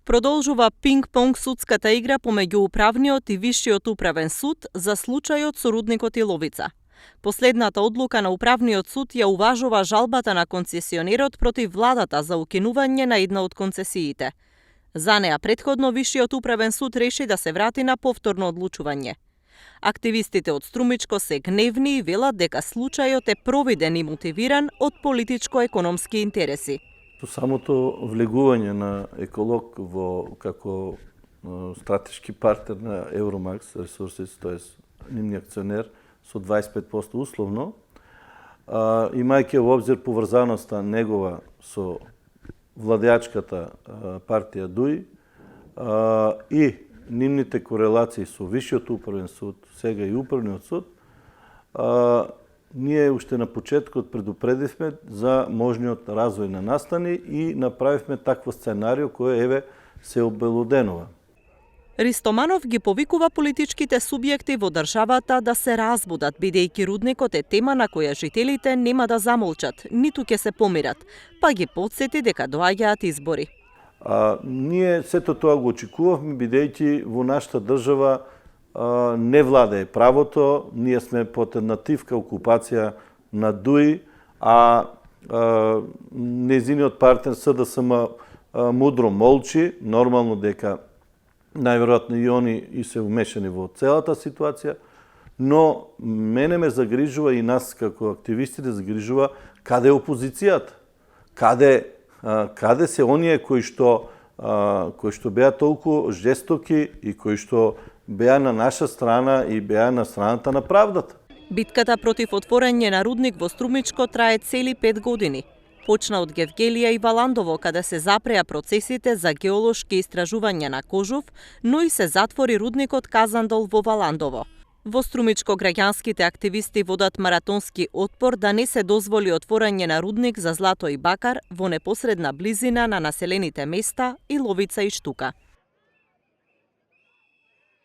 Продолжува пинг-понг судската игра помеѓу управниот и висшиот управен суд за случајот со рудникот Иловица. Последната одлука на управниот суд ја уважува жалбата на концесионерот против владата за укинување на една од концесиите. За неа претходно висшиот управен суд реши да се врати на повторно одлучување. Активистите од Струмичко се гневни и велат дека случајот е провиден и мотивиран од политичко-економски интереси. Самото влегување на еколог како стратешки партнер на Евромакс Ресурсис, т.е. нивни акционер со 25% условно, имајќи во обзир поврзаноста негова со владеачката партија ДУИ и нивните корелации со Висшиот управен суд, сега и Управниот суд, ние уште на почеткот предупредивме за можниот развој на настани и направивме такво сценарио кое се обелоденува. Ристоманов ги повикува политичките субјекти во државата да се разбудат, бидејќи рудникот е тема на која жителите нема да замолчат, ниту ќе се помират, па ги потсети дека доаѓаат избори. Ние сето тоа го очекувавме, бидејќи во нашата држава не владее правото, ние сме под нативка окупација на ДУИ, а незиниот партнер СДСМ мудро молчи, нормално дека најверојатно и они и се умешани во целата ситуација, но мене ме загрижува и нас како активисти загрижува каде е опозицијата, каде се оние кои што беа толку жестоки и кои што беа на наша страна и беа на страната на правдата. Битката против отворање на рудник во Струмичко трае цели 5 години. Почна од Гевгелија и Валандово, каде се запреа процесите за геолошки истражувања на Кожув, но и се затвори рудникот Казандол во Валандово. Во Струмичко граѓанските активисти водат маратонски отпор да не се дозволи отворање на рудник за злато и бакар во непосредна близина на населените места Иловица и Штука.